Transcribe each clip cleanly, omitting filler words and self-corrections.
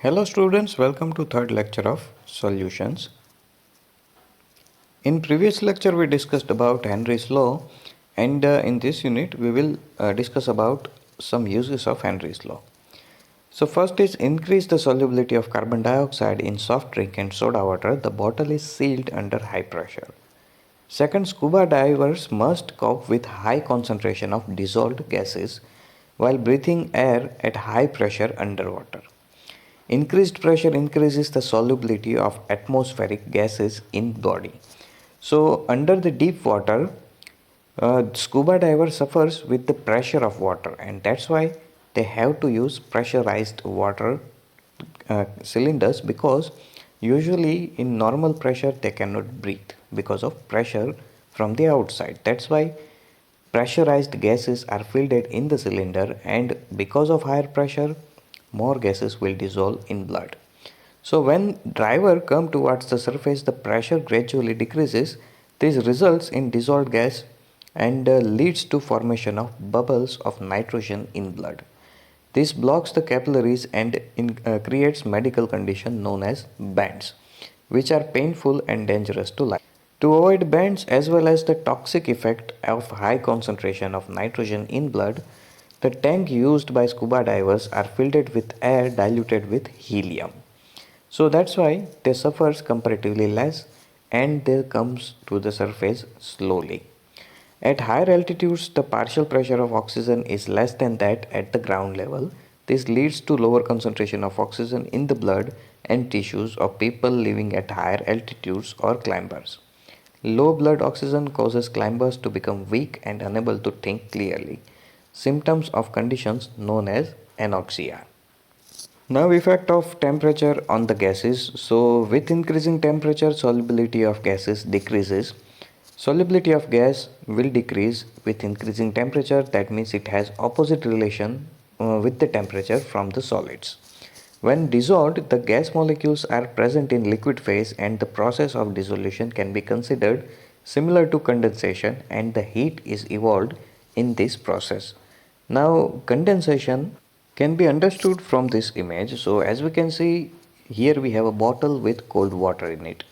Hello students, welcome to third lecture of solutions. In previous lecture we discussed about Henry's law, and in this unit we will discuss about some uses of Henry's law. So first is increase the solubility of carbon dioxide in soft drink and soda water. The bottle is sealed under high pressure. Second, scuba divers must cope with high concentration of dissolved gases while breathing air at high pressure underwater. Increased pressure increases the solubility of atmospheric gases in body. So under the deep water, scuba diver suffers with the pressure of water, and that's why they have to use pressurized water cylinders, because usually in normal pressure they cannot breathe because of pressure from the outside. That's why pressurized gases are filled in the cylinder, and because of higher pressure more gases will dissolve in blood. So when diver come towards the surface, the pressure gradually decreases. This results in dissolved gas and leads to formation of bubbles of nitrogen in blood. This blocks the capillaries and creates medical condition known as bands, which are painful and dangerous to life. To avoid bands as well as the toxic effect of high concentration of nitrogen in blood, the tank used by scuba divers are filled with air diluted with helium. So that's why they suffers comparatively less and they comes to the surface slowly. At higher altitudes, the partial pressure of oxygen is less than that at the ground level. This leads to lower concentration of oxygen in the blood and tissues of people living at higher altitudes or climbers. Low blood oxygen causes climbers to become weak and unable to think clearly. Symptoms of conditions known as anoxia. Now, effect of temperature on the gases. So with increasing temperature, solubility of gases decreases. Solubility of gas will decrease with increasing temperature. That means it has opposite relation with the temperature from the solids. When dissolved, the gas molecules are present in liquid phase, and the process of dissolution can be considered similar to condensation, and the heat is evolved in this process. Now condensation can be understood from this image. So as we can see here, we have a bottle with cold water in it.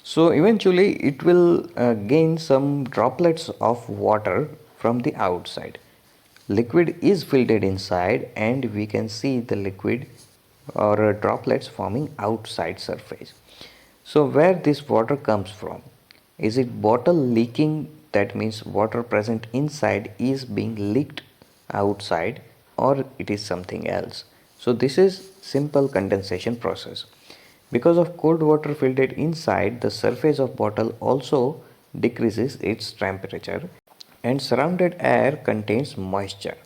So eventually it will gain some droplets of water from the outside. Liquid is filled inside, and we can see the liquid or droplets forming outside surface. So where this water comes from? Is it bottle leaking? That means water present inside is being leaked outside, or it is something else. So this is simple condensation process. Because of cold water filled inside, the surface of bottle also decreases its temperature, and surrounded air contains moisture.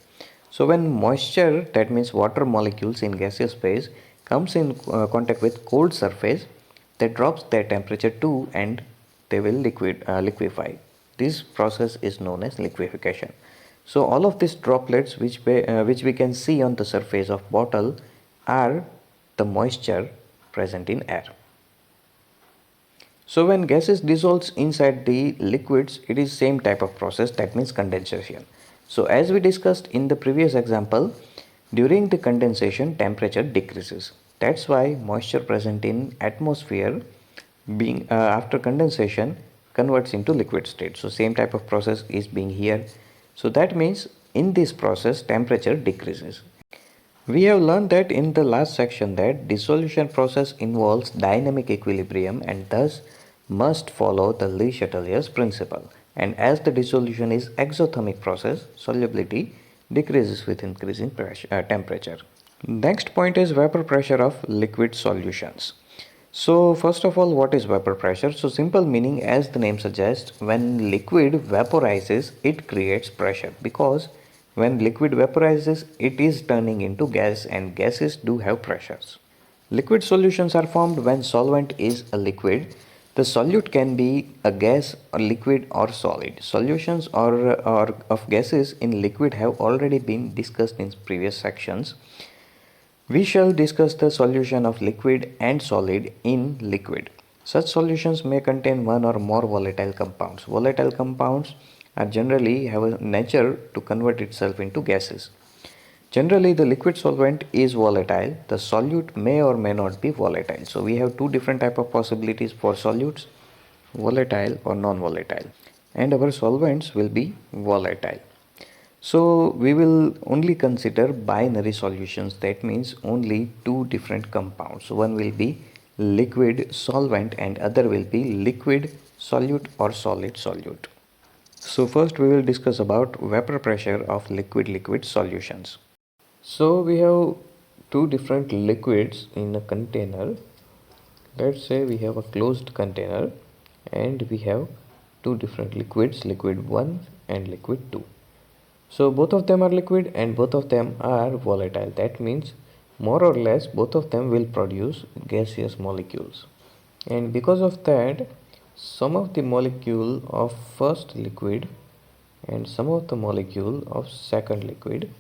So when moisture, that means water molecules in gaseous phase, comes in contact with cold surface, they drops their temperature too, and they will liquefy. This process is known as liquefaction. So all of these droplets which we can see on the surface of bottle are the moisture present in air. So when gases dissolves inside the liquids, it is same type of process, that means condensation. So as we discussed in the previous example, during the condensation temperature decreases. That's why moisture present in atmosphere being after condensation converts into liquid state. So same type of process is being here. So that means in this process temperature decreases. We have learned that in the last section that dissolution process involves dynamic equilibrium and thus must follow the Le Chatelier's principle. And as the dissolution is exothermic process, solubility decreases with increasing temperature. Next point is vapor pressure of liquid solutions. So first of all, what is vapor pressure? So simple meaning, as the name suggests, when liquid vaporizes, it creates pressure, because when liquid vaporizes, it is turning into gas, and gases do have pressures. Liquid solutions are formed when solvent is a liquid. The solute can be a gas or liquid or solid. Solutions or of gases in liquid have already been discussed in previous sections. We shall discuss the solution of liquid and solid in liquid. Such solutions may contain one or more volatile compounds. Volatile compounds are generally have a nature to convert itself into gases. Generally, the liquid solvent is volatile. The solute may or may not be volatile. So we have two different type of possibilities for solutes, volatile or non-volatile. And our solvents will be volatile. So we will only consider binary solutions. That means only two different compounds. One will be liquid solvent and other will be liquid solute or solid solute. So first we will discuss about vapor pressure of liquid solutions. So we have two different liquids in a container. Let's say we have a closed container and we have two different liquids, liquid 1 and liquid 2. So both of them are liquid and both of them are volatile. That means more or less both of them will produce gaseous molecules. And because of that, some of the molecule of first liquid and some of the molecule of second liquid,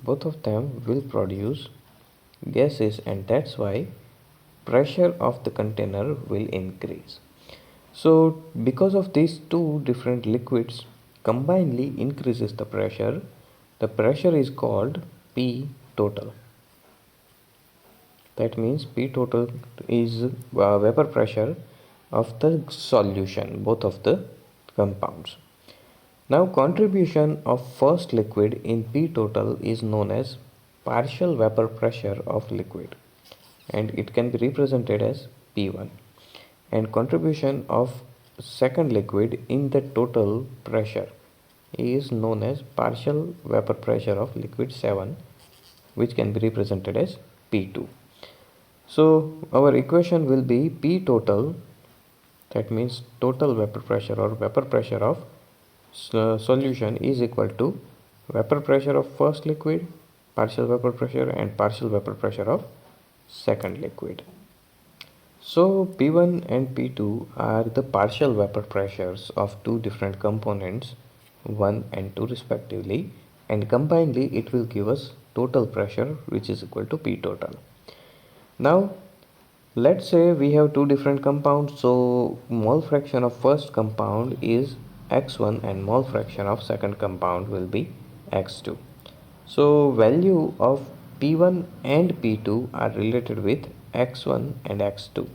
both of them will produce gases, and that's why pressure of the container will increase. So because of these two different liquids combinedly increases the pressure is called P total. That means P total is vapor pressure of the solution, both of the compounds. Now contribution of first liquid in P total is known as partial vapor pressure of liquid, and it can be represented as P1, and contribution of second liquid in the total pressure is known as partial vapor pressure of liquid 7, which can be represented as P2. So our equation will be P total, that means total vapor pressure or vapor pressure of solution is equal to vapor pressure of first liquid, partial vapor pressure, and partial vapor pressure of second liquid. So P1 and P2 are the partial vapor pressures of two different components, 1 and 2 respectively, and combinedly it will give us total pressure, which is equal to P total. Now let's say we have two different compounds, so mole fraction of first compound is x1 and mole fraction of second compound will be x2. So value of P1 and P2 are related with x1 and x2.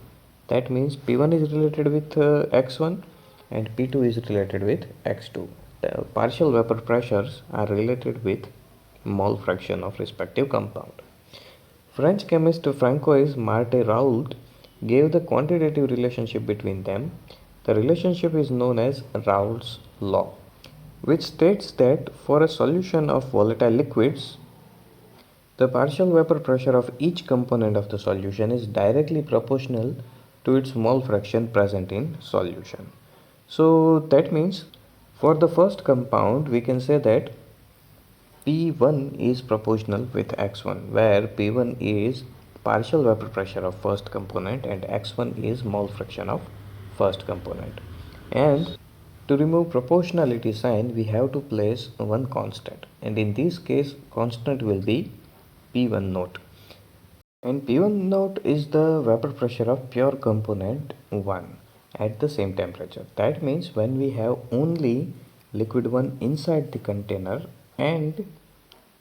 That means P1 is related with x1 and P2 is related with x2. The partial vapor pressures are related with mole fraction of respective compound. French chemist Francois Martin Raoult gave the quantitative relationship between them. The relationship is known as Raoult's law, which states that for a solution of volatile liquids, the partial vapor pressure of each component of the solution is directly proportional to its mole fraction present in solution. So that means for the first compound we can say that P1 is proportional with x1, where P1 is partial vapor pressure of first component and x1 is mole fraction of first component. And to remove proportionality sign, we have to place one constant, and in this case constant will be P1 naught. And P1 naught is the vapor pressure of pure component 1 at the same temperature. That means when we have only liquid 1 inside the container and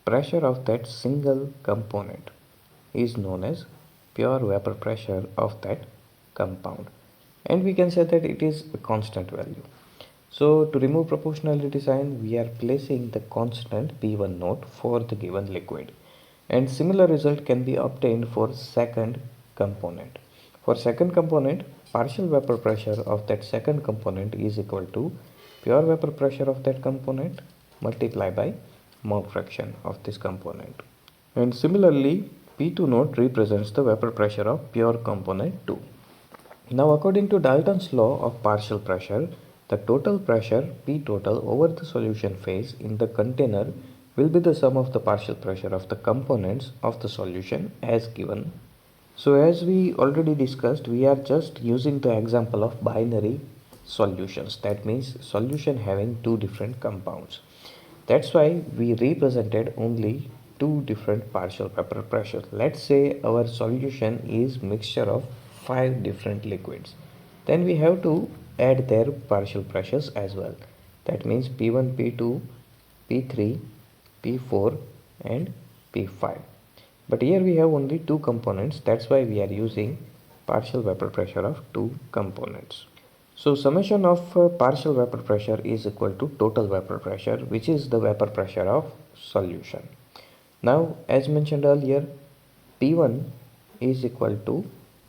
pressure of that single component is known as pure vapor pressure of that compound, and we can say that it is a constant value. So to remove proportionality sign, we are placing the constant P1 naught for the given liquid, and similar result can be obtained for second component. For second component, partial vapor pressure of that second component is equal to pure vapor pressure of that component multiplied by mole fraction of this component. And similarly, P2 naught represents the vapor pressure of pure component 2. Now according to Dalton's law of partial pressure, the total pressure P total over the solution phase in the container will be the sum of the partial pressure of the components of the solution as given. So as we already discussed, we are just using the example of binary solutions. That means solution having two different compounds. That's why we represented only two different partial vapor pressures. Let's say our solution is mixture of 5 different liquids. Then we have to add their partial pressures as well. That means P1, P2, P3, P4 and P5. But here we have only two components, that's why we are using partial vapor pressure of two components. So summation of partial vapor pressure is equal to total vapor pressure, which is the vapor pressure of solution. Now as mentioned earlier, P1 is equal to,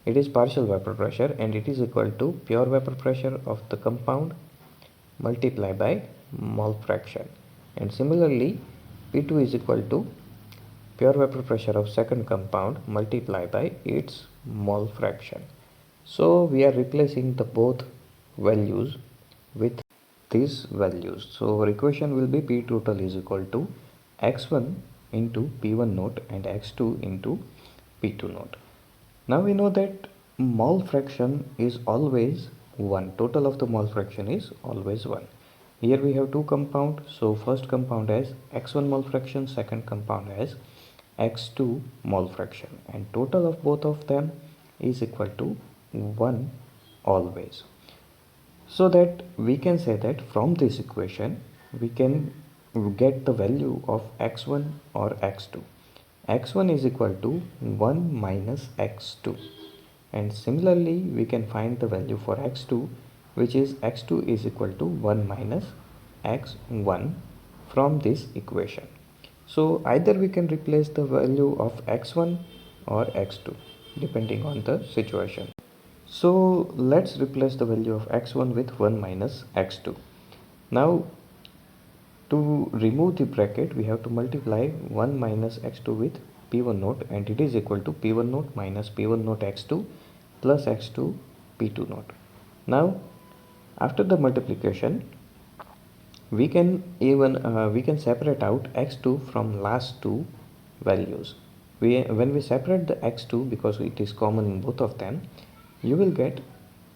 it is partial vapor pressure and it is equal to pure vapor pressure of the compound multiplied by mole fraction, and similarly P2 is equal to pure vapor pressure of second compound multiplied by its mole fraction. So we are replacing the both values with these values. So our equation will be P total is equal to x1 into P1 naught and x2 into P2 naught. Now we know that mole fraction is always 1. Total of the mole fraction is always 1. Here we have two compound, so first compound has x1 mole fraction, second compound has x2 mole fraction, and total of both of them is equal to 1 always. So that we can say that from this equation we can get the value of x1 or x2. x1 is equal to 1 minus x2, and similarly we can find the value for x2, which is x2 is equal to 1 minus x1 from this equation. So either we can replace the value of x1 or x2 depending on the situation. So let's replace the value of x1 with 1 minus x2. Now to remove the bracket we have to multiply 1 minus x2 with p1 naught, and it is equal to p1 naught minus p1 naught x2 plus x2 p2 naught. Now after the multiplication we can separate out x2 from last two values. When we separate the x2, because it is common in both of them, you will get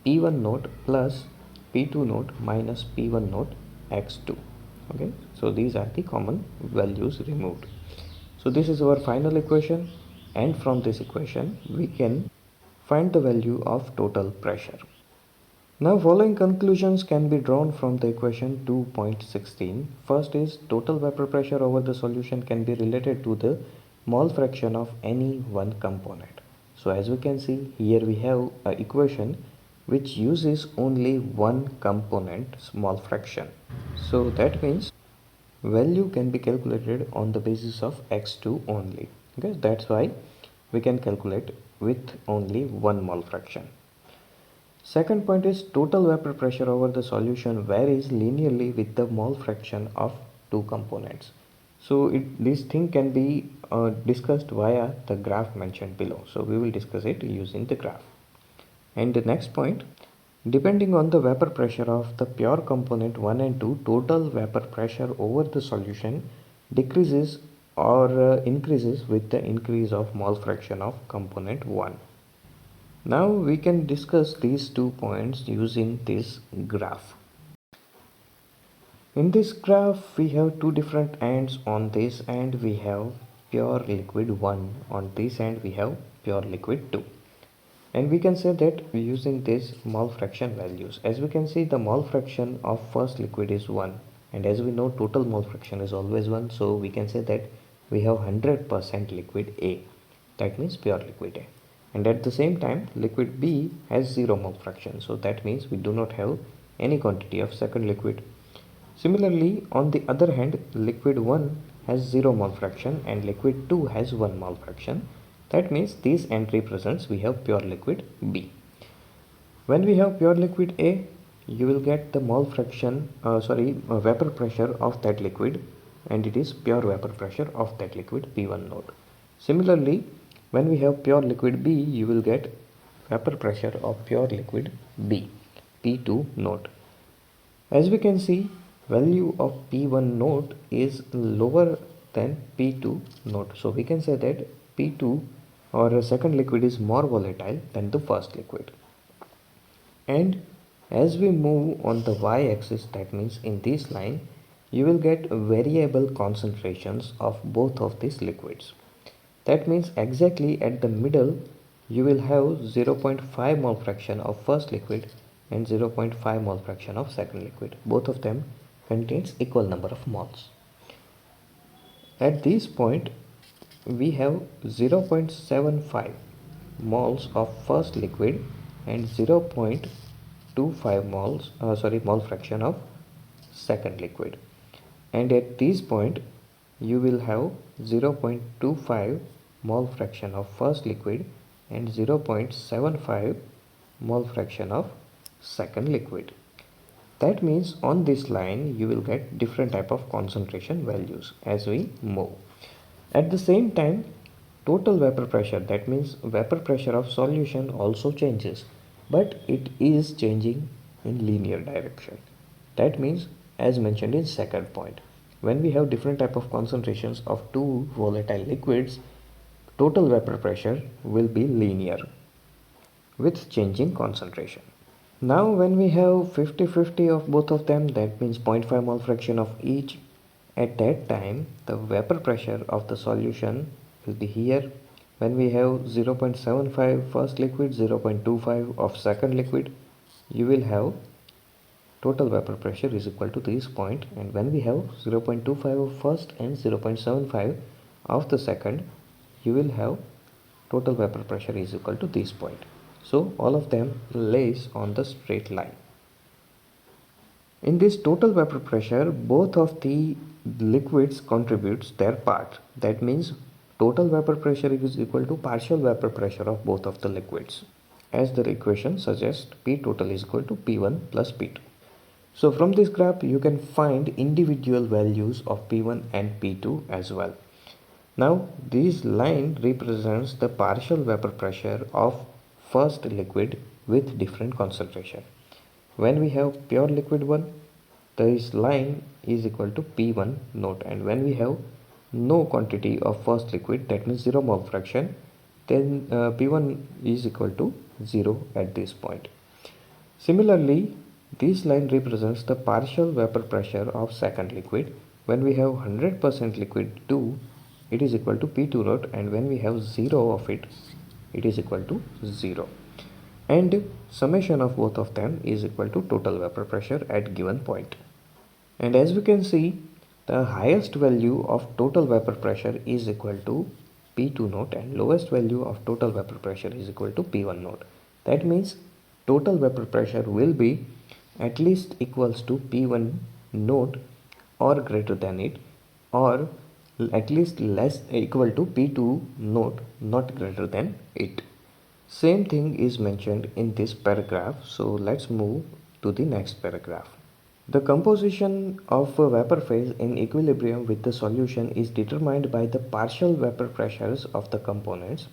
p1 naught plus p2 naught minus p1 naught x2. Okay, so these are the common values removed. So this is our final equation, and from this equation we can find the value of total pressure. Now following conclusions can be drawn from the equation 2.16. First is total vapor pressure over the solution can be related to the mole fraction of any one component. So as we can see here we have an equation which uses only one component mole fraction. So that means value can be calculated on the basis of x2 only. Okay, that's why we can calculate with only one mole fraction. Second point is total vapor pressure over the solution varies linearly with the mole fraction of two components. So this thing can be discussed via the graph mentioned below. So we will discuss it using the graph. And the next point, depending on the vapor pressure of the pure component 1 and 2, total vapor pressure over the solution decreases or increases with the increase of mole fraction of component 1. Now we can discuss these 2 points using this graph. In this graph we have two different ends. On this end we have pure liquid 1, on this end we have pure liquid 2. And we can say that using this mole fraction values, as we can see the mole fraction of first liquid is 1, and as we know total mole fraction is always 1, so we can say that we have 100% liquid A, that means pure liquid A. And at the same time liquid B has 0 mole fraction, so that means we do not have any quantity of second liquid. Similarly, on the other hand, liquid 1 has 0 mole fraction and liquid 2 has 1 mole fraction. That means this end represents we have pure liquid B. When we have pure liquid A, you will get the mole fraction, vapor pressure of that liquid, and it is pure vapor pressure of that liquid P1 naught. Similarly, when we have pure liquid B, you will get vapor pressure of pure liquid B, P2 naught. As we can see, value of P1 naught is lower than P2 naught. So we can say that P2 or second liquid is more volatile than the first liquid. And as we move on the y-axis, that means in this line, you will get variable concentrations of both of these liquids. That means exactly at the middle you will have 0.5 mole fraction of first liquid and 0.5 mole fraction of second liquid. Both of them contains equal number of moles. At this point we have 0.75 moles of first liquid and 0.25 mole fraction of second liquid, and at this point you will have 0.25 mole fraction of first liquid and 0.75 mole fraction of second liquid. That means on this line you will get different type of concentration values as we move. At the same time, total vapor pressure, that means vapor pressure of solution also changes, but it is changing in linear direction. That means, as mentioned in second point, when we have different type of concentrations of two volatile liquids, total vapor pressure will be linear with changing concentration. Now when we have 50-50 of both of them, that means 0.5 mole fraction of each, at that time the vapor pressure of the solution will be here. When we have 0.75 first liquid, 0.25 of second liquid, you will have total vapor pressure is equal to this point, and when we have 0.25 of first and 0.75 of the second, you will have total vapor pressure is equal to this point. So all of them lays on the straight line. In this total vapor pressure, both of the liquids contributes their part. That means total vapor pressure is equal to partial vapor pressure of both of the liquids. As the equation suggests, P total is equal to P1 plus P2. So from this graph you can find individual values of P1 and P2 as well. Now this line represents the partial vapor pressure of first liquid with different concentration. When we have pure liquid 1, this line is equal to P1 naught, and when we have no quantity of first liquid, that means 0 mole fraction, then P1 is equal to 0 at this point. Similarly, this line represents the partial vapor pressure of second liquid. When we have 100% liquid 2, it is equal to P2 naught, and when we have 0 of it, it is equal to 0. And summation of both of them is equal to total vapor pressure at given point. And as we can see, the highest value of total vapor pressure is equal to P2 naught, and lowest value of total vapor pressure is equal to P1 naught. That means total vapor pressure will be at least equals to P1 naught or greater than it, or at least less equal to P2 naught, not greater than it. Same thing is mentioned in this paragraph, so let's move to the next paragraph. The composition of a vapor phase in equilibrium with the solution is determined by the partial vapor pressures of the components.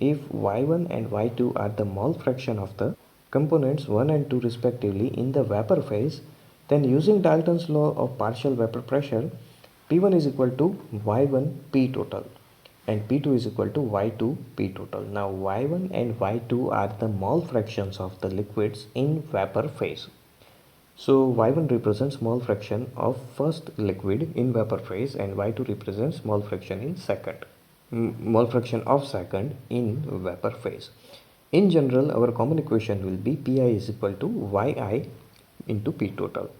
If Y1 and Y2 are the mole fraction of the components 1 and 2 respectively in the vapor phase, then using Dalton's law of partial vapor pressure, P1 is equal to Y1 P total and P2 is equal to Y2 P total. Now Y1 and Y2 are the mole fractions of the liquids in vapor phase. So Y1 represents mole fraction of first liquid in vapor phase, and Y2 represents mole fraction in mole fraction of second in vapor phase. In general, our common equation will be Pi is equal to Yi into P total.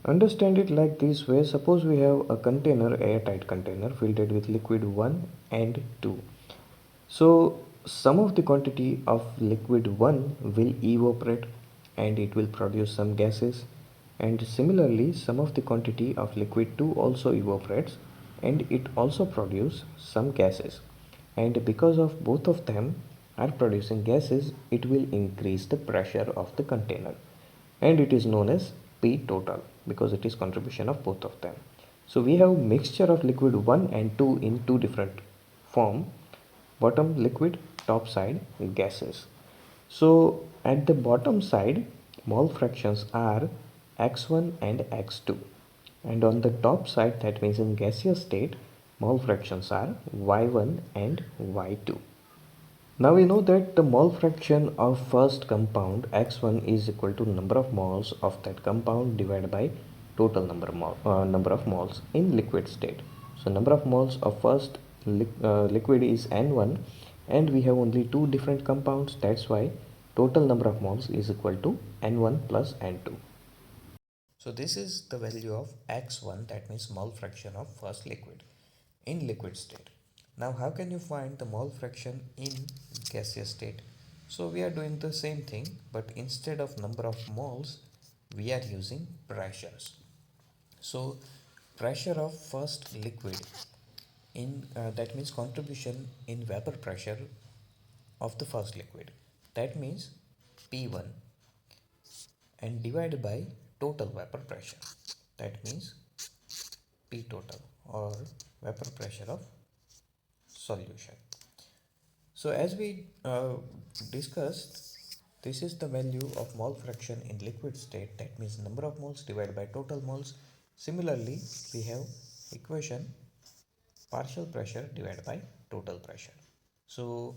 Understand it like this way. Suppose we have a container, airtight container filled with liquid 1 and 2. So some of the quantity of liquid 1 will evaporate and it will produce some gases, and similarly some of the quantity of liquid 2 also evaporates and it also produces some gases, and because of both of them are producing gases, it will increase the pressure of the container, and it is known as P total because it is contribution of both of them. So we have mixture of liquid 1 and 2 in two different form, bottom liquid, top side gases. So at the bottom side mole fractions are x1 and x2, and on the top side, that means in gaseous state, mole fractions are y1 and y2. Now we know that the mole fraction of first compound x1 is equal to number of moles of that compound divided by total number of moles in liquid state. So number of moles of first liquid is n1, and we have only two different compounds, that's why total number of moles is equal to n1 plus n2. So this is the value of x1, that means mole fraction of first liquid in liquid state. Now, how can you find the mole fraction in gaseous state? So we are doing the same thing, but instead of number of moles, we are using pressures. So pressure of first liquid in that means contribution in vapor pressure of the first liquid, that means P1, and divided by total vapor pressure, that means P total, or vapor pressure of solution. So as we discussed, this is the value of mole fraction in liquid state, that means number of moles divided by total moles. Similarly, we have equation partial pressure divided by total pressure. So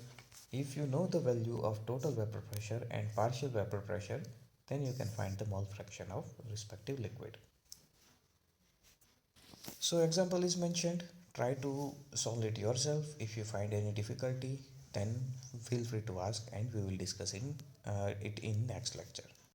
if you know the value of total vapor pressure and partial vapor pressure, then you can find the mole fraction of respective liquid. So example is mentioned, try to solve it yourself. If you find any difficulty, then feel free to ask and we will discuss it in next lecture.